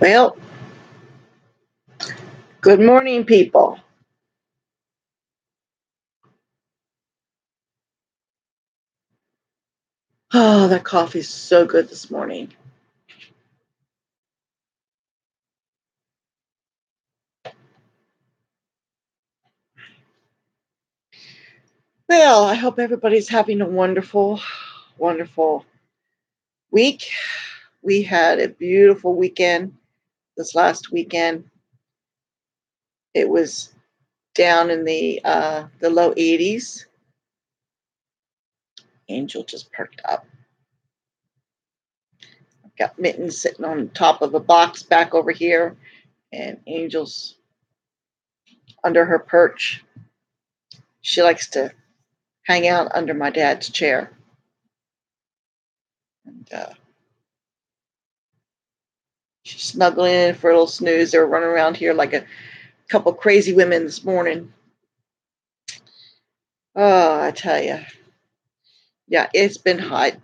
Well, good morning, people. Oh, that coffee's so good this morning. Well, I hope everybody's having a wonderful, wonderful week. We had a beautiful weekend this last weekend. It was down in the low 80s. Angel just perked up. I've got Mittens sitting on top of a box back over here, and Angel's under her perch. She likes to hang out under my dad's chair. And she's snuggling in for a little snooze. They were running around here like a couple crazy women this morning. Oh, I tell you. Yeah, it's been hot.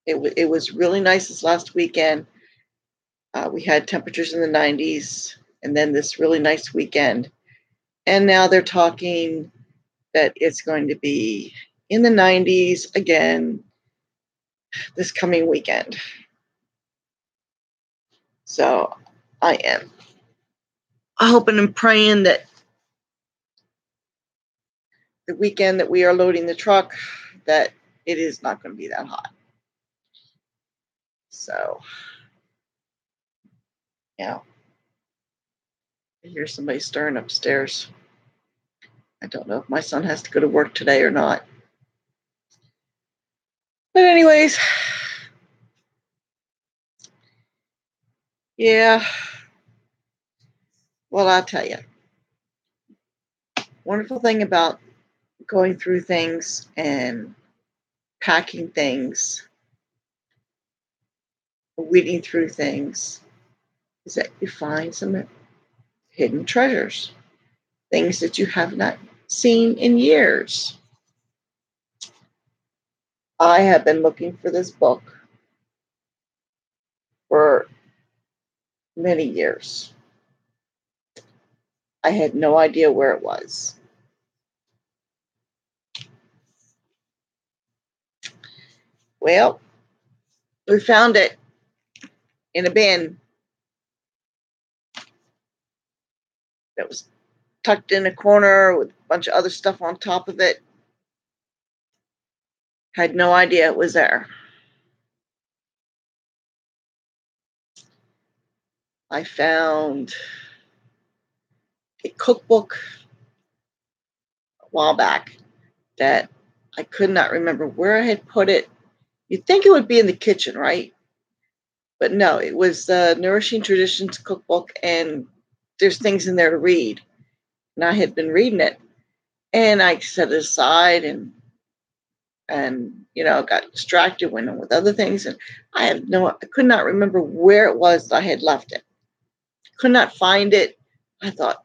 It was really nice this last weekend. We had temperatures in the 90s, and then this really nice weekend. And now they're talking that it's going to be in the 90s again this coming weekend. So I am hoping and praying that the weekend that we are loading the truck, that it is not going to be that hot. So, yeah. I hear somebody stirring upstairs. I don't know if my son has to go to work today or not. But anyways, yeah. Well, I'll tell you. Wonderful thing about going through things and packing things, weeding through things, is that you find some hidden treasures, things that you have not seen in years. I have been looking for this book for many years. I had no idea where it was. Well, we found it in a bin that was tucked in a corner with a bunch of other stuff on top of it. Had no idea it was there. I found a cookbook a while back that I could not remember where I had put it. You'd think it would be in the kitchen, right? But no, it was the Nourishing Traditions cookbook, and there's things in there to read. And I had been reading it, and I set it aside and got distracted, went on with other things, and I could not remember where it was that I had left it. Could not find it. I thought,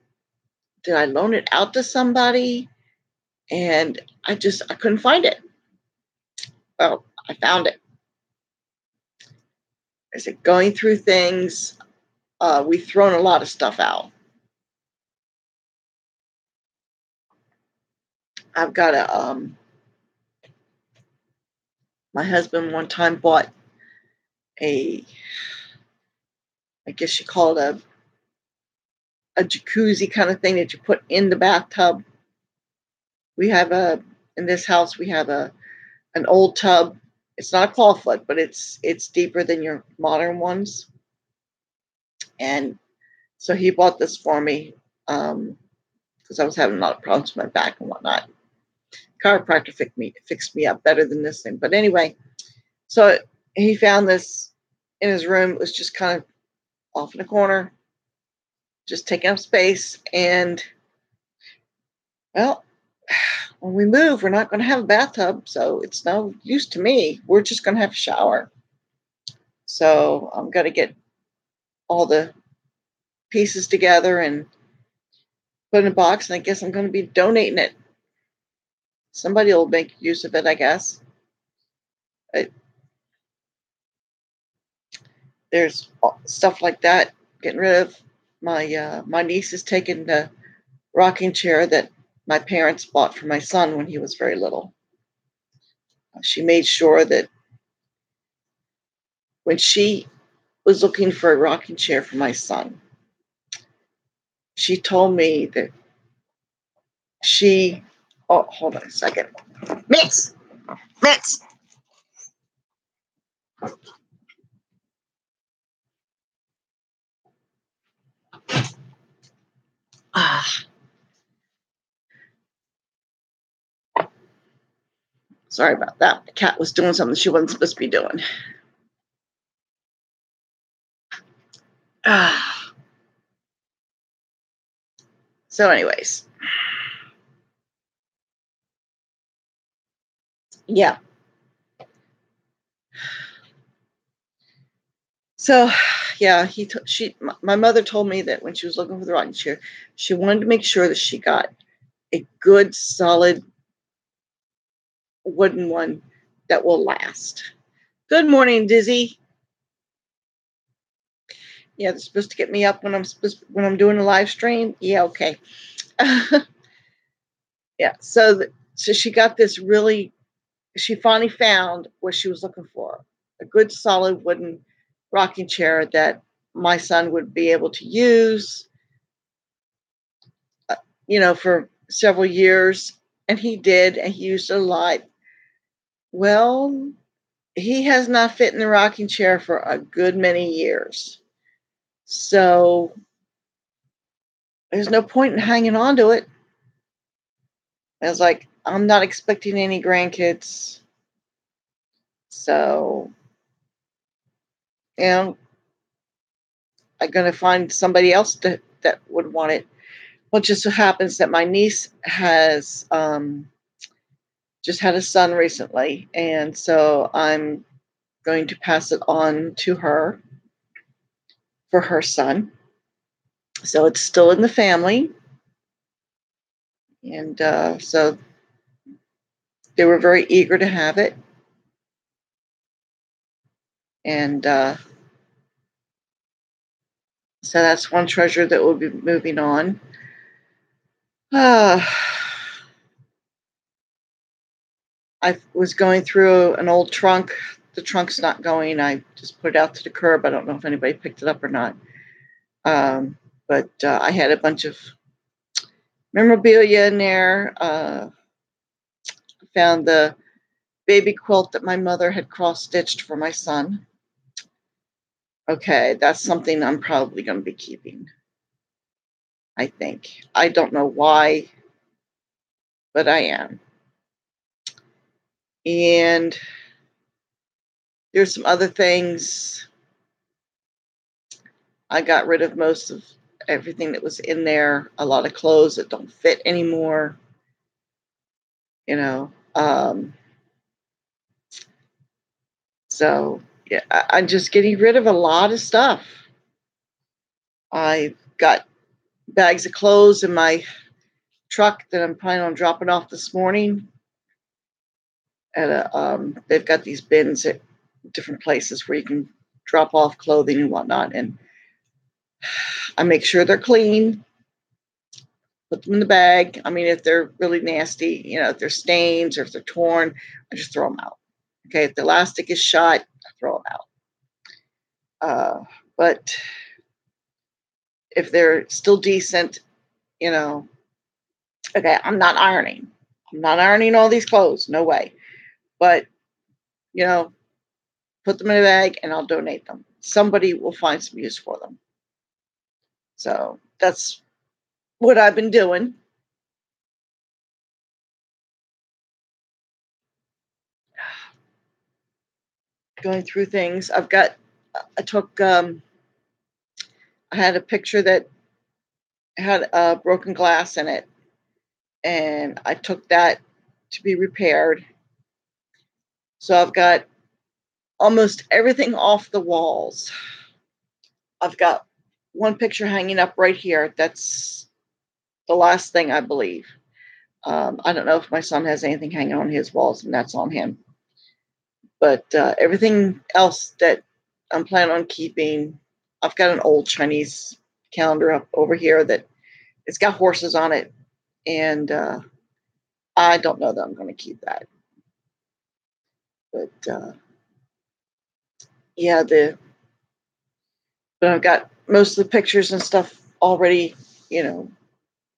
did I loan it out to somebody? And I couldn't find it. Well, I found it. I said, going through things, we've thrown a lot of stuff out. I've got my husband one time bought I guess you call it a jacuzzi kind of thing that you put in the bathtub. In this house, we have an old tub. It's not a clawfoot, but it's deeper than your modern ones. And so he bought this for me because I was having a lot of problems with my back and whatnot. Chiropractor fixed me up better than this thing. But anyway, so he found this in his room. It was just kind of off in a corner, just taking up space. And, well, when we move, we're not going to have a bathtub, so it's no use to me. We're just going to have a shower. So I'm going to get all the pieces together and put in a box, and I guess I'm going to be donating it. Somebody will make use of it, I guess. there's stuff like that. Getting rid of my niece is taking the rocking chair that my parents bought for my son when he was very little. She made sure that when she was looking for a rocking chair for my son, she told me that she, oh, hold on a second. Mitz! Mitz! Ah, sorry about that. The cat was doing something she wasn't supposed to be doing. Ah. So, anyways, yeah. So, yeah, my mother told me that when she was looking for the rocking chair, she wanted to make sure that she got a good, solid wooden one that will last. Good morning, Dizzy. Yeah, they're supposed to get me up when I'm doing a live stream. Yeah, okay. Yeah, so she got this really. She finally found what she was looking for: a good, solid wooden rocking chair that my son would be able to use, for several years, and he did, and he used it a lot. Well, he has not fit in the rocking chair for a good many years. So there's no point in hanging on to it. I was like, I'm not expecting any grandkids. So, I'm going to find somebody else that would want it. Well, it just so happens that my niece has just had a son recently. And so I'm going to pass it on to her for her son. So it's still in the family. And so they were very eager to have it. And so that's one treasure that will be moving on. I was going through an old trunk. The trunk's not going. I just put it out to the curb. I don't know if anybody picked it up or not. But I had a bunch of memorabilia in there. Found the baby quilt that my mother had cross-stitched for my son. Okay, that's something I'm probably going to be keeping, I think. I don't know why, but I am. And there's some other things. I got rid of most of everything that was in there. A lot of clothes that don't fit anymore. So yeah, I'm just getting rid of a lot of stuff. I got bags of clothes in my truck that I'm planning on dropping off this morning. They've got these bins at different places where you can drop off clothing and whatnot, and I make sure they're clean. Put them in the bag. I mean, if they're really nasty, if they're stains or if they're torn, I just throw them out. Okay, if the elastic is shot, I throw them out. But if they're still decent, okay, I'm not ironing. I'm not ironing all these clothes. No way. But, put them in a bag and I'll donate them. Somebody will find some use for them. So that's what I've been doing. Going through things. I had a picture that had broken glass in it, and I took that to be repaired. So I've got almost everything off the walls. I've got one picture hanging up right here. That's the last thing, I believe. I don't know if my son has anything hanging on his walls, and that's on him. But everything else that I'm planning on keeping. I've got an old Chinese calendar up over here that it's got horses on it, and I don't know that I'm going to keep that. But yeah, but I've got most of the pictures and stuff already,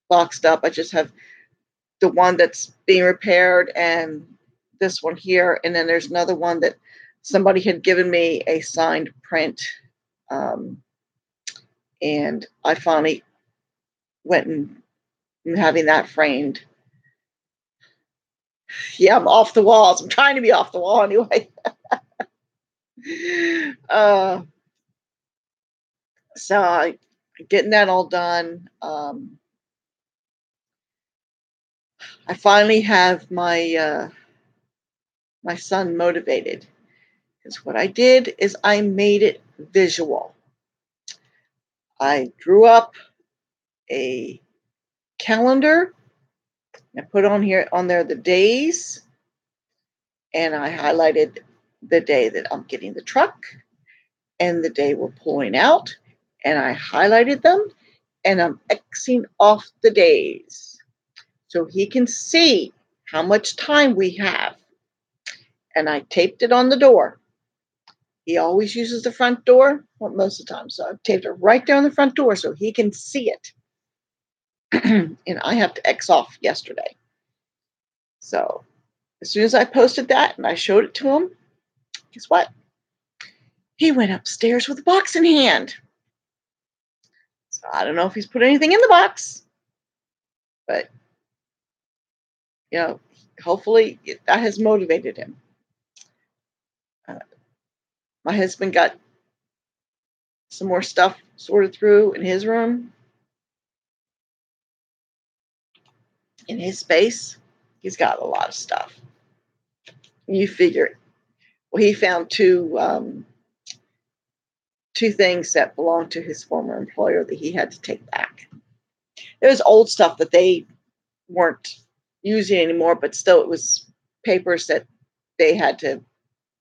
boxed up. I just have the one that's being repaired and this one here, and then there's another one that somebody had given me a signed print, and I finally went and having that framed. Yeah, I'm off the walls. I'm trying to be off the wall anyway. uh, so getting that all done. I finally have my son motivated, because what I did is I made it visual. I drew up a calendar. I put on there the days, and I highlighted the day that I'm getting the truck and the day we're pulling out, and I highlighted them, and I'm Xing off the days so he can see how much time we have. And I taped it on the door. He always uses the front door, well, most of the time. So I've taped it right there on the front door so he can see it. And I have to X off yesterday. So as soon as I posted that and I showed it to him, guess what? He went upstairs with a box in hand. So I don't know if he's put anything in the box, but hopefully that has motivated him. My husband got some more stuff sorted through in his room, in his space. He's got a lot of stuff. You figure, well, he found two things that belonged to his former employer that he had to take back. There was old stuff that they weren't using anymore, but still it was papers that they had to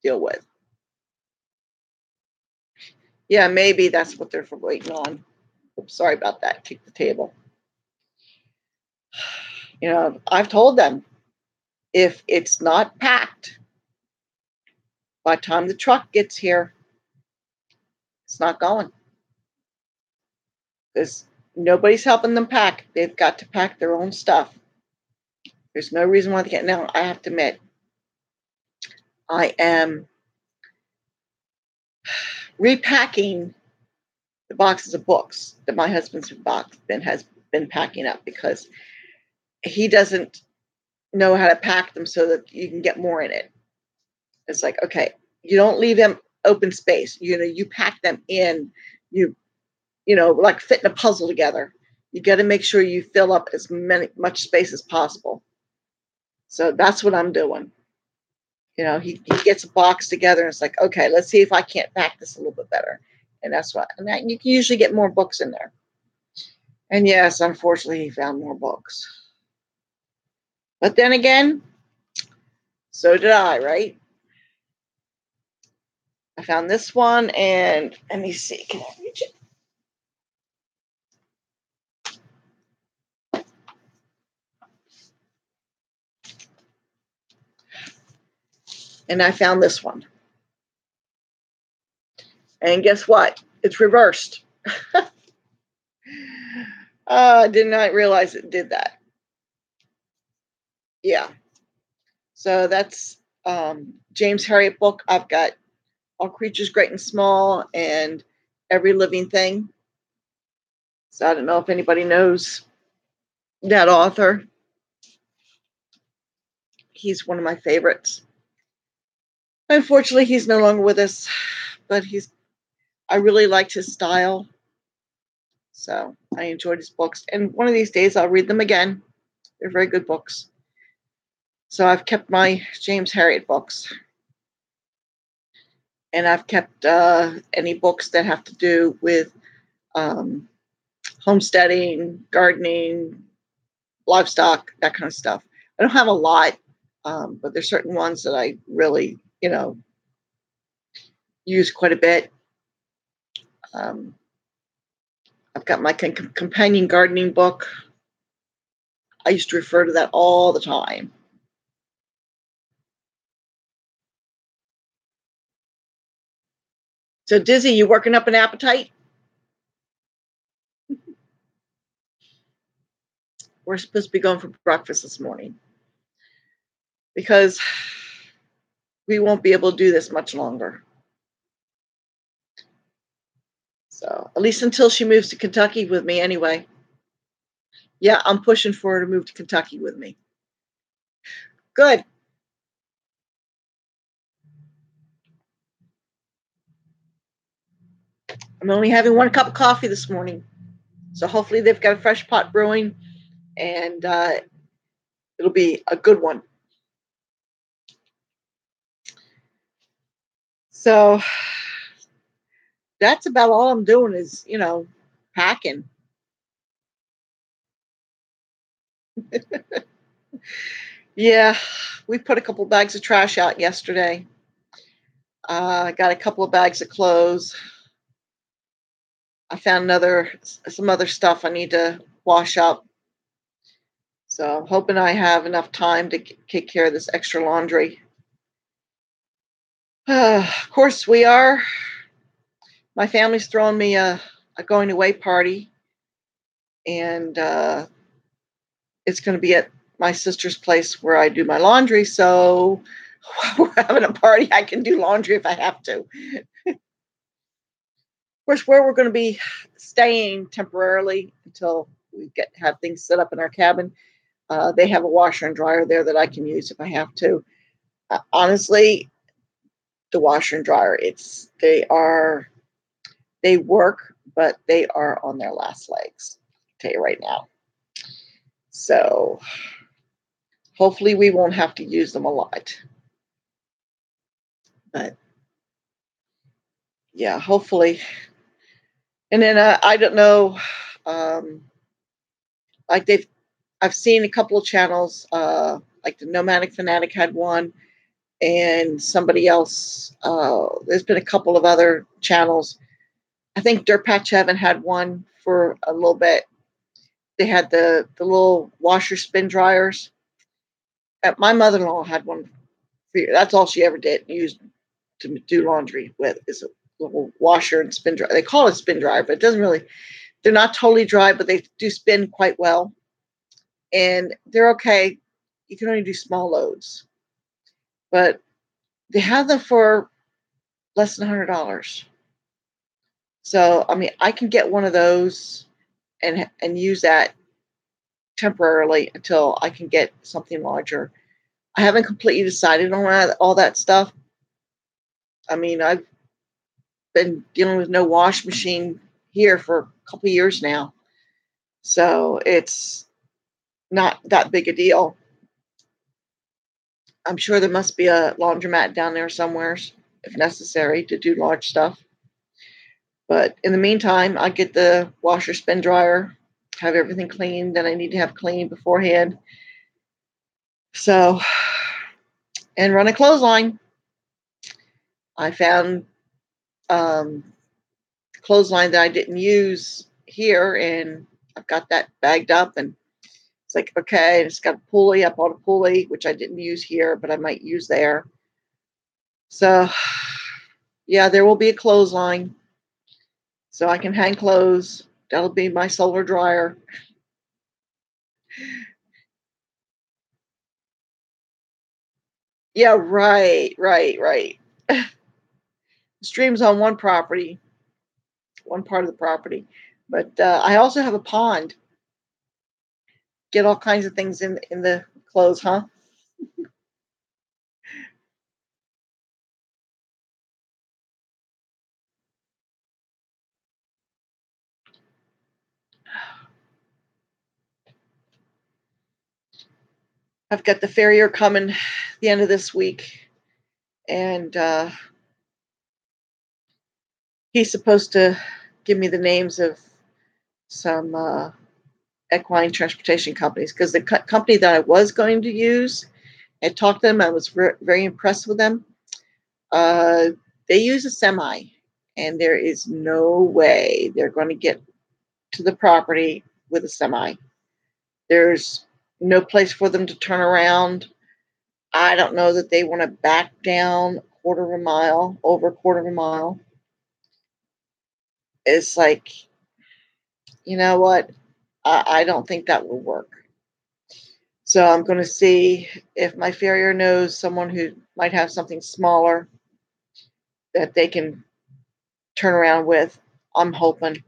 deal with. Yeah, maybe that's what they're waiting on. Oops, sorry about that. Kick the table. I've told them, if it's not packed by the time the truck gets here, it's not going. Because nobody's helping them pack. They've got to pack their own stuff. There's no reason why they can't. Now, I have to admit, I am repacking the boxes of books that my husband's has been packing up, because he doesn't know how to pack them so that you can get more in it. It's like, okay, you don't leave them open space. You pack them in, like fitting a puzzle together. You got to make sure you fill up as much space as possible. So that's what I'm doing. He gets a box together and it's like, okay, let's see if I can't pack this a little bit better. And and you can usually get more books in there. And yes, unfortunately, he found more books. But then again, so did I, right? I found this one, and let me see, can I reach it? And I found this one. And guess what? It's reversed. I did not realize it did that. Yeah. So that's James Herriot book. I've got All Creatures Great and Small and Every Living Thing. So I don't know if anybody knows that author. He's one of my favorites. Unfortunately, he's no longer with us, but I really liked his style. So I enjoyed his books. And one of these days I'll read them again. They're very good books. So I've kept my James Herriot books. And I've kept any books that have to do with homesteading, gardening, livestock, that kind of stuff. I don't have a lot, but there's certain ones that I really, use quite a bit. Um, I've got my companion gardening book. I used to refer to that all the time. So, Dizzy, you working up an appetite? We're supposed to be going for breakfast this morning because we won't be able to do this much longer. So, at least until she moves to Kentucky with me, anyway. Yeah, I'm pushing for her to move to Kentucky with me. Good. I'm only having one cup of coffee this morning. So hopefully they've got a fresh pot brewing, and it'll be a good one. So that's about all I'm doing is, packing. Yeah, we put a couple bags of trash out yesterday. I got a couple of bags of clothes. I found some other stuff I need to wash up. So I'm hoping I have enough time to take care of this extra laundry. Of course, my family's throwing me a going away party, and it's going to be at my sister's place where I do my laundry. So we're having a party. I can do laundry if I have to. Of course, where we're going to be staying temporarily until we have things set up in our cabin, they have a washer and dryer there that I can use if I have to. Honestly, the washer and dryer, they work, but they are on their last legs. I'll tell you right now. So hopefully we won't have to use them a lot. But yeah, hopefully. And then I don't know, um, like I've seen a couple of channels, like the Nomadic Fanatic had one, and somebody else. There's been a couple of other channels. I think Dirt Patch Heaven had one for a little bit. They had the little washer spin dryers. My mother-in-law had one. That's all she ever did used to do laundry with is a little washer and spin dryer. They call it spin dryer, but it doesn't really. They're not totally dry, but they do spin quite well, and they're okay. You can only do small loads, but they have them for less than $100. So I mean, I can get one of those and use that temporarily until I can get something larger. I haven't completely decided on all that stuff. I mean, I've been dealing with no wash machine here for a couple of years now, so it's not that big a deal. I'm sure there must be a laundromat down there somewhere if necessary to do large stuff. But in the meantime, I get the washer spin dryer, have everything clean that I need to have clean beforehand. So, and run a clothesline. I found clothesline that I didn't use here, and I've got that bagged up, and it's like, okay, it's got a pulley. I bought a pulley, which I didn't use here, but I might use there. So, yeah, there will be a clothesline, so I can hang clothes. That'll be my solar dryer. Yeah, right. The stream's on one property, one part of the property, but I also have a pond. Get all kinds of things in the clothes, huh? I've got the farrier coming the end of this week, and he's supposed to give me the names of some equine transportation companies because the company that I was going to use, I talked to them. I was very impressed with them. Uh, they use a semi, and there is no way they're going to get to the property with a semi. There's no place for them to turn around. I don't know that they want to back down over a quarter of a mile. It's like, you know what? I don't think that will work. So I'm going to see if my farrier knows someone who might have something smaller that they can turn around with. I'm hoping.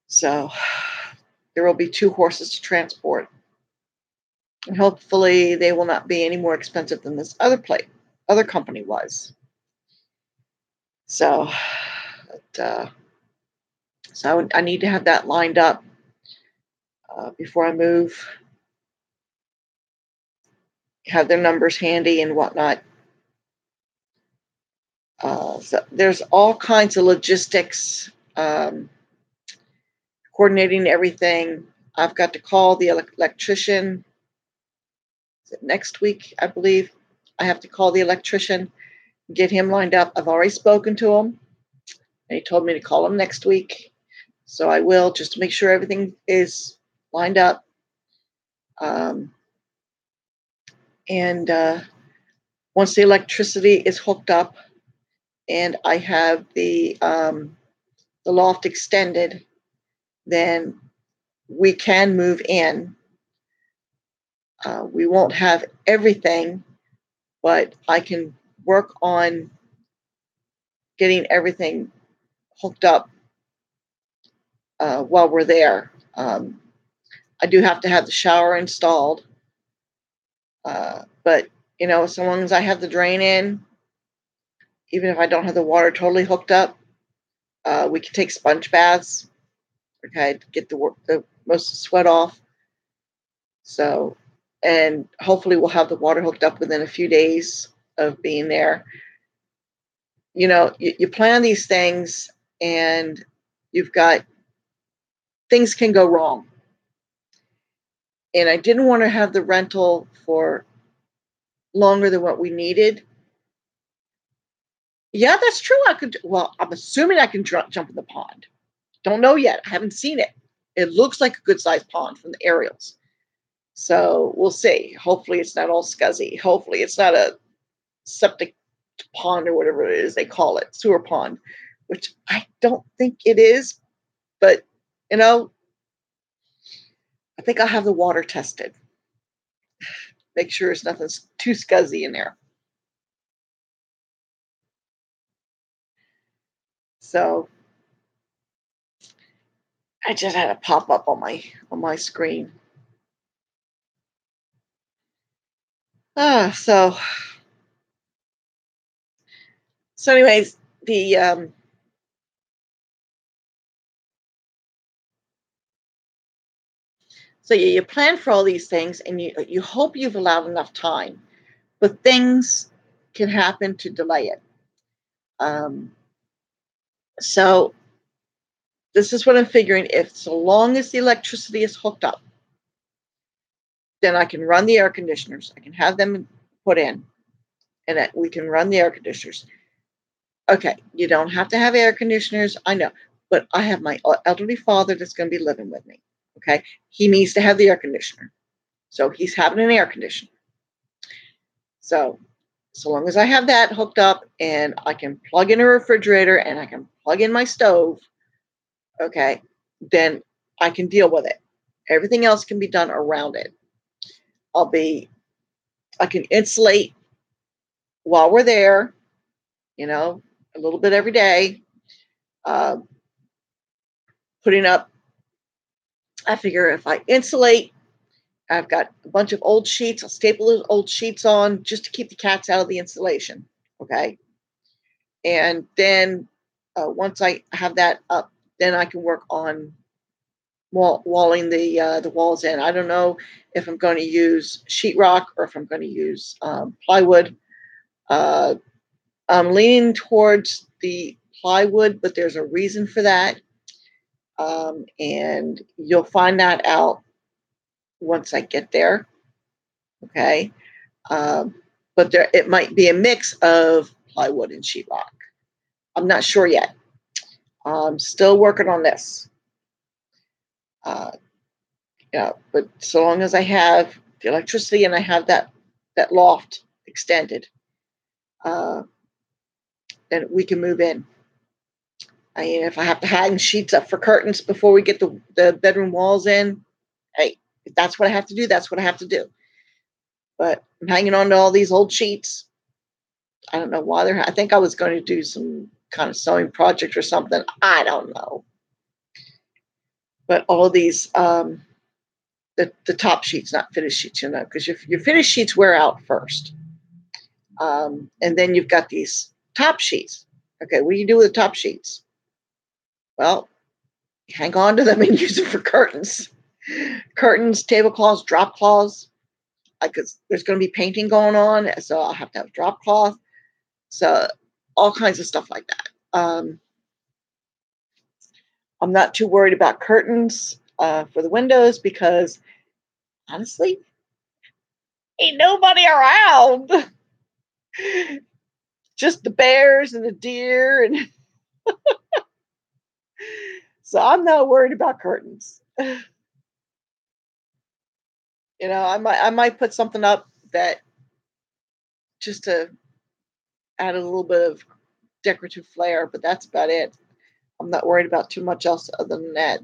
So there will be 2 horses to transport. And hopefully they will not be any more expensive than this other company was. So, so I need to have that lined up before I move. Have their numbers handy and whatnot. So there's all kinds of logistics, coordinating everything. I've got to call the electrician. Is it next week, I believe? I have to call the electrician, get him lined up. I've already spoken to him, and he told me to call him next week. So I will, just to make sure everything is lined up. And once the electricity is hooked up and I have the loft extended, then we can move in. We won't have everything, but I can work on getting everything hooked up while we're there. I do have to have the shower installed, but so long as I have the drain in, even if I don't have the water totally hooked up, we can take sponge baths, okay, to get the most of the sweat off. So, and hopefully we'll have the water hooked up within a few days of being there. You plan these things and you've got, things can go wrong. And I didn't want to have the rental for longer than what we needed. Yeah, that's true. I'm assuming I can jump in the pond. Don't know yet. I haven't seen it. It looks like a good sized pond from the aerials. So we'll see. Hopefully it's not all scuzzy. Hopefully it's not a septic pond or whatever it is they call it, sewer pond, which I don't think it is. But, I think I'll have the water tested. Make sure there's nothing too scuzzy in there. So I just had a pop up on my screen. So anyways, the so you plan for all these things and you hope you've allowed enough time, but things can happen to delay it. So this is what I'm figuring. If so long as the electricity is hooked up, then I can run the air conditioners. I can have them put in, and we can run the air conditioners. Okay, you don't have to have air conditioners, I know, but I have my elderly father that's going to be living with me. Okay, he needs to have the air conditioner, so he's having an air conditioner. So long as I have that hooked up and I can plug in a refrigerator and I can plug in my stove, okay, then I can deal with it. Everything else can be done around it. I can insulate while we're there, a little bit every day. Putting up, I figure if I insulate, I've got a bunch of old sheets. I'll staple those old sheets on just to keep the cats out of the insulation. Okay. And then once I have that up, then I can work on walling the walls in. I don't know if I'm going to use sheetrock or if I'm going to use plywood. I'm leaning towards the plywood, but there's a reason for that. And you'll find that out once I get there. Okay. But it might be a mix of plywood and sheetrock. I'm not sure yet. I'm still working on this. Uh, but so long as I have the electricity and I have that loft extended, uh, then we can move in. I mean, if I have to hang sheets up for curtains before we get the bedroom walls in, hey, if that's what I have to do, that's what I have to do. But I'm hanging on to all these old sheets. I don't know why they're. I think I was going to do some kind of sewing project or something. I don't know. But all these, the top sheets, not finished sheets, because your finished sheets wear out first, and then you've got these top sheets. Okay, what do you do with the top sheets? Well, hang on to them and use them for curtains, tablecloths, drop cloths. Because there's going to be painting going on, so I'll have to have drop cloth. So all kinds of stuff like that. I'm not too worried about curtains for the windows because honestly, ain't nobody around. Just the bears and the deer, and so I'm not worried about curtains. I might put something up that just to add a little bit of decorative flair, but that's about it. I'm not worried about too much else other than that.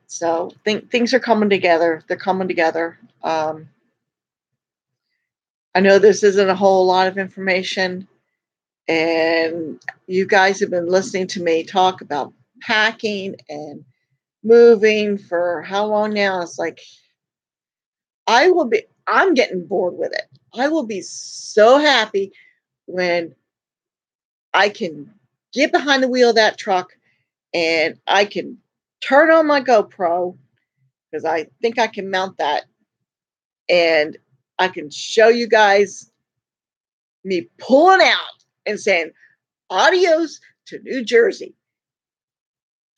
So things are coming together. They're coming together. I know this isn't a whole lot of information, and you guys have been listening to me talk about packing and moving for how long now? It's like I'm getting bored with it. I will be so happy when I can get behind the wheel of that truck and I can turn on my GoPro because I think I can mount that and I can show you guys me pulling out and saying adios to New Jersey,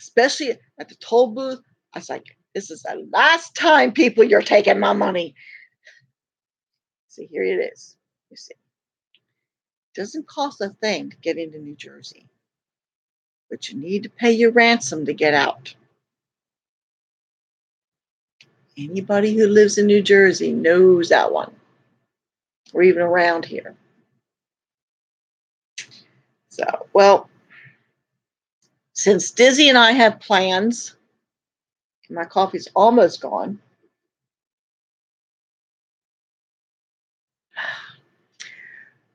especially at the toll booth. I was like, this is the last time, people, you're taking my money. See, here it is. You see, it doesn't cost a thing to get into New Jersey, but you need to pay your ransom to get out. Anybody who lives in New Jersey knows that one, or even around here. So, well, since Dizzy and I have plans, my coffee's almost gone.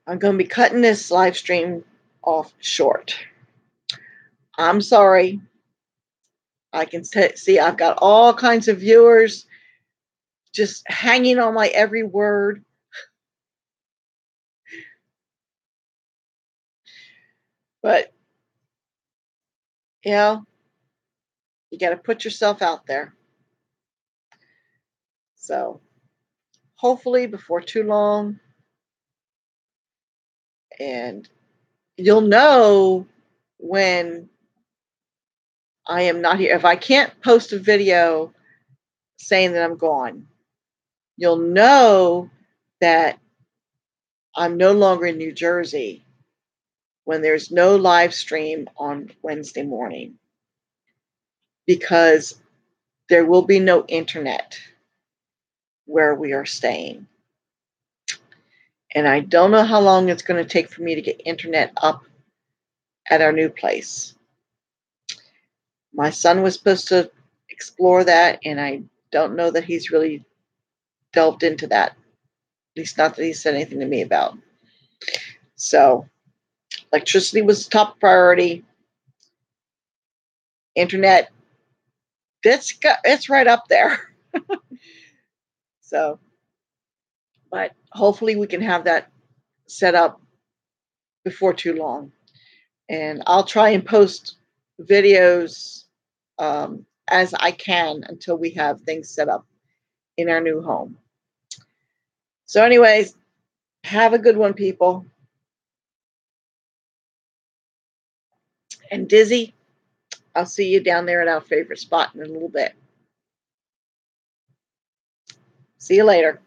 I'm going to be cutting this live stream off short. I'm sorry. I can see I've got all kinds of viewers just hanging on my every word. But, you got to put yourself out there. So, hopefully before too long, and you'll know when I am not here. If I can't post a video saying that I'm gone, you'll know that I'm no longer in New Jersey when there's no live stream on Wednesday morning, because there will be no internet where we are staying. And I don't know how long it's going to take for me to get internet up at our new place. My son was supposed to explore that, and I don't know that he's really delved into that. At least not that he said anything to me about. So electricity was top priority. Internet, it's right up there. So, but hopefully we can have that set up before too long. And I'll try and post videos as I can until we have things set up in our new home. So anyways, have a good one, people. And Dizzy, I'll see you down there at our favorite spot in a little bit. See you later.